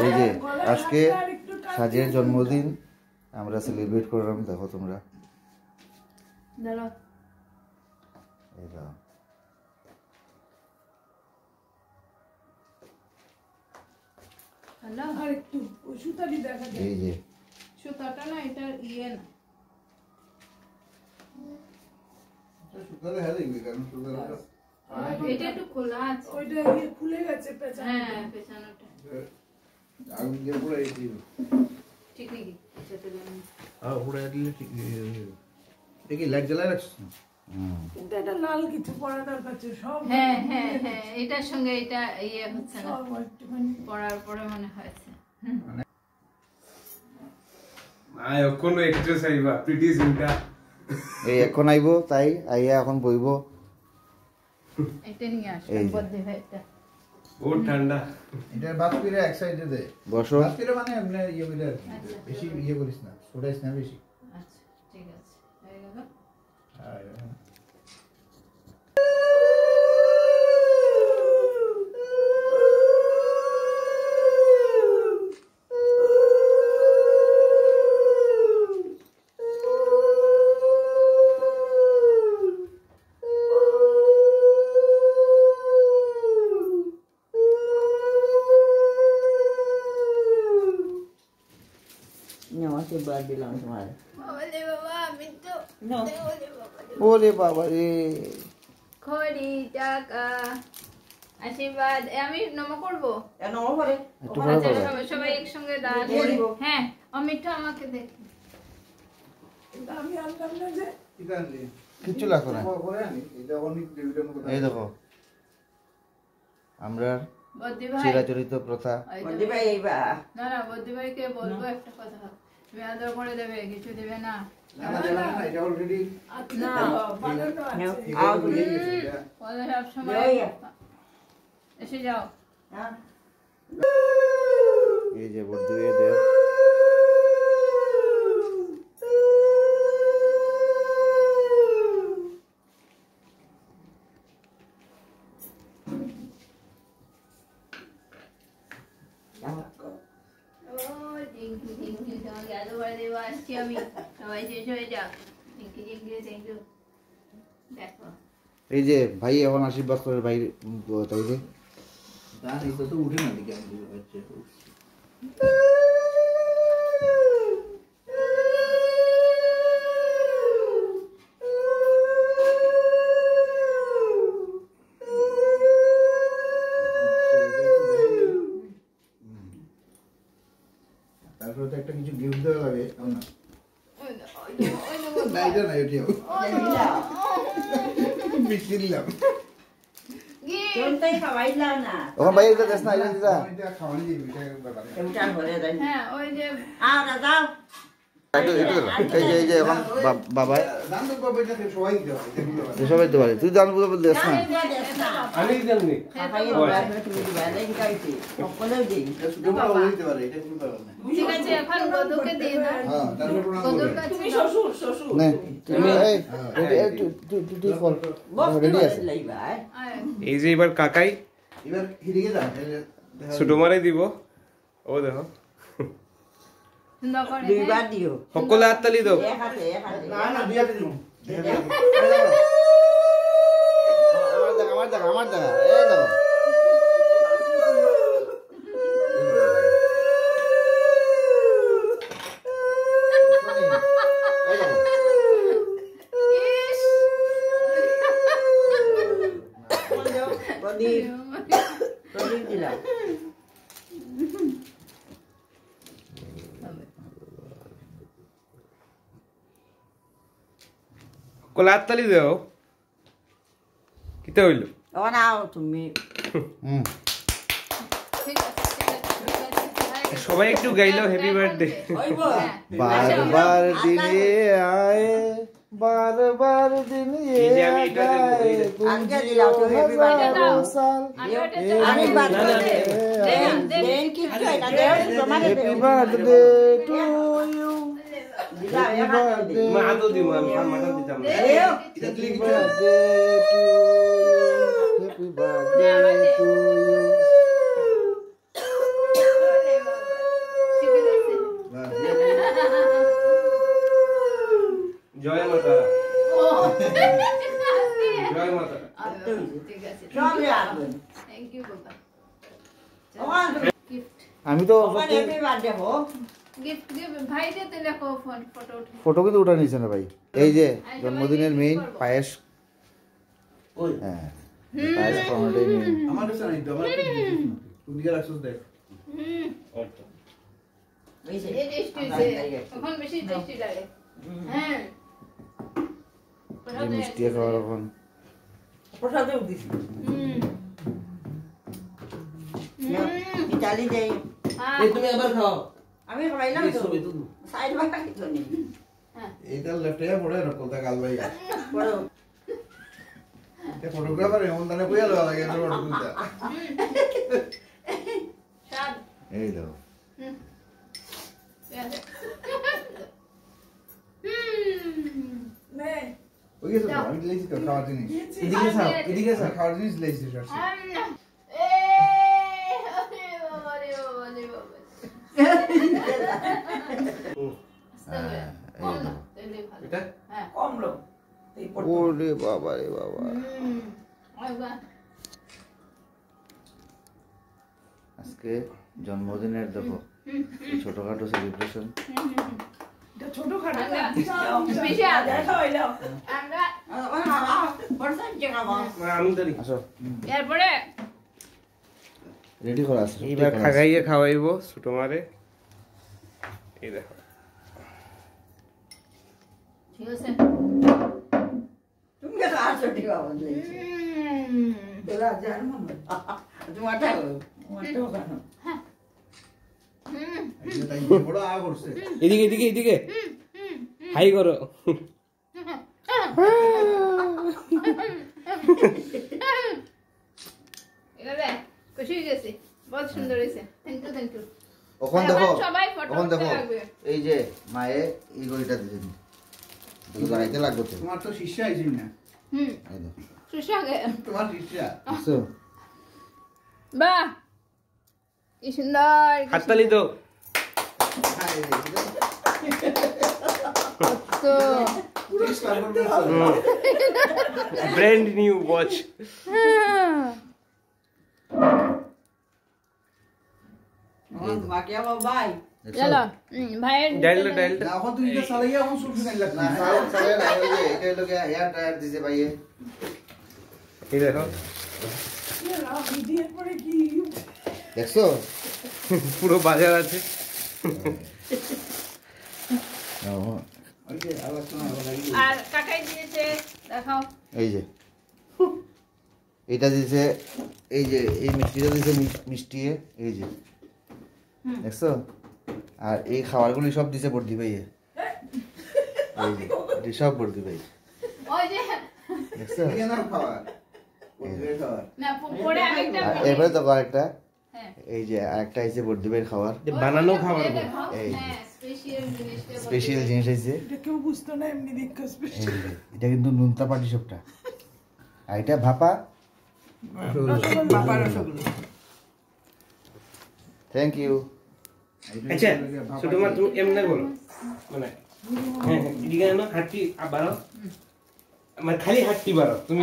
এই যে আজকে সাজের জন্মদিন আমরা সেলিব্রেট করলাম, দেখো তোমরা। এই যে সুতাটা না, এটা ইয়ে না, এটা একটু খোলা আছে, ওইটা ইয়ে খুলে গেছে পেছানো। হ্যাঁ, পেছানোটা আগুন দিয়ে পুরো এই দিল, ঠিক নাকি? সেটা জানি আর পুরো দিলে ঠিক দেখি লাইট জ্বালায় রাখছিস না? কিন্তু এটা লাল কিছু পড়া দরকার ছিল সব। হ্যাঁ হ্যাঁ হ্যাঁ, এটার সঙ্গে এটা ইয়ে হচ্ছে না, সব একটুখানি পড়ার পরে মনে হয়েছে। আয় কোন এক্সট্রেস আইবা প্রিটি সিনটা এই এখন আইবো, তাই আইয়া এখন বইবো। এটা নিয়ে আসো বদ্ধ হয়, এটা ও ঠান্ডা, এটা বাতপিরে এক সাইডে দে বসো। বাতপিরে মানে এমনি ইয়ে বলে বেশি ইয়ে করিস না, সোডাইস না বেশি। আচ্ছা ঠিক আছে, হয়ে গেল। ওরে বাবা রে, খড়ি টাকা আশীর্বাদ। আমি নম করবো, সবাই একসঙ্গে দাঁড়। হ্যাঁ, অমিত আমাকে দেখ, আমি আনলাম না যে কিচ্ছু লাগতো না। এই দেখো আমরা চিরাচরিত প্রথা। না না, বদ্দি ভাইকে বলবো একটা কথা, তুমি আদর করে দেবে, কিছু দেবে না। সব সময় এসে যাও। এই যে বদ্দি ভাই দেব, এই যে ভাই এখন আশীর্বাদ করে ভাই, তাই যে তো উঠে না দিকে তারপরে তো একটা কিছু গিফট দেওয়া লাগে না, এটা না এটিও মিষ্টি দিলাম। ওখান ভাই এটা দেশ না, এটা দিদা খাওয়ানি দিবি, হ্যাঁ, ওই যে এই যে এখন বাবা সবাই দিতে পারে, তুই জানবো দেশ না। আমি জানি ঠিক আছে, এখন বধূকে দিয়ে দাও। বধূর কাছে এই যে এবার কাকাই এবার হিরিকে যান, ছোট মারাই দিব। ও দেখো দুইবার দিও, সকলে হাততালি দাও। না না দুই হাতে দিও, আমার দেখা এই দেখো সকলে হাততালি দাও। কিতা হইল তুমি সবাই একটু গাইলো হ্যাপি বার্থডে। বারবার দিনে আয়, বারবার দিনে happy birthday to you, happy birthday মাদো দিমু, আমি মাদো দিতাম না। Happy birthday to you, happy birthday to you. ঠিক আছে সবই আসবে থ্যাংক ইউ বাবা ওখান গিফট আমি তো ওখানে হ্যাপি বার্থডে হো গিফট গিভ ভাইকে তো দেখো ফটো উঠে ফটো কিন্তু উঠা নিয়েছে না ভাই এই যে জন্মদিনের মেইন পায়েস ওই হ্যাঁ পায়েস খাওয়ানোটাই মেইন আমার কাছে নাই তো আমার তুই দিকে রাখছস দেখ বেশি এই টেস্টি হয়েছে এখন বেশি টেস্টি লাগে হ্যাঁ এই মিষ্টি খাওয়ার এখন প্রসাদেও দিছি ইতালি যাই এই তুমি আবার খাও আমি খাইলাম এই তো ছবি তো সাইড বাই খাইতো নি এইটা লেফটে পড়ে রকলটা গাল ভাই বড় এ ফটোগ্রাফার এমন দানে কইয়া লওয়া লাগে এর ফটো তুলতে স্বাদ এই দাও ওই গেছে তো, আমি লেছি তো খাওয়ার জিনিস এদিকে যাও এদিকে যাও আমি খাওয়ার জিনিস লেছি সরষে এটা কম লোক এই ওরে বাবা রে বাবা আজকে জন্মদিনের দেখো ছোটখাটো সেলিব্রেশন আমি জানি আসো এরপরে রেডি করা আছে এইবার খাগাইয়ে খাওয়াইবো ছোট মারে এই দেখো ঠিক আছে তুমি আসো ঠিক আছে তোরা জানো তোমার কেন তাই বড় আ করছে এদিকে এদিকে এদিকে হাই করো খুশি হয়ে গেছি বহুত সুন্দর হয়েছে থ্যাংক ইউ ওখান দেখো সবাই photo ওখান দেখো উঠতে লাগবে। এই যে মায়ে এই গড়িটা দিয়েছেন দাঁড়াইতে লাগবে তো তোমার তো শিষ্য আইছিল না হুম এই দেখো সুস্বাগে তোমার শিষ্য বুঝছো বাহ কি সুন্দর কি হাততালি দাও তো ব্র্যান্ড নিউ ওয়াচ বাকি আমার ভাই চলো ভাইয়ের ডাইলটা ডাইলটা এখন তুই এটা চালাইয়া এখন সুলফি নাই না লাগনা সাউন্ড সাউন্ড না ওই যে এটা হলো হেয়ার ড্রায়ার দিছে ভাইয়ে এই দেখো দেখছো পুরো বাজার আছে ওই যে আলোচনা লাগি আর কাকাই দিয়েছে দেখাও এই যে এটা দিছে এই যে এই মিষ্টিটা দিছে মিষ্টি এই যে দেখছো আর এই খাবারগুলি সব দিছে বর্দি ভাইয়ে এই যে এটি সব বর্দি ভাই ওই যে দেখছো কেন খাওয়া ওই খাওয়া না পরে আরেকটা আর এরপরে তো আরেকটা হ্যাঁ এই যে আরেকটা আইছে বর্দি ভাইয়ের খাবার বানানো খাবার এই দেখো, এই। হ্যাঁ স্পেশাল জিনিসটা স্পেশাল জিনিস আইছে কেউ বুঝতো না এমনি দেখা এই যে, এটা কিন্তু নুনতা পাটি সবটা আর এটা ভাপা বাবার রসগোল্লা থ্যাংক ইউ আচ্ছা ছোট মা তুমি এমনি বলো মানে হ্যাঁ এদিকে না হাঁটি বাড়ো মানে খালি হাঁটি বাড়ো তুমি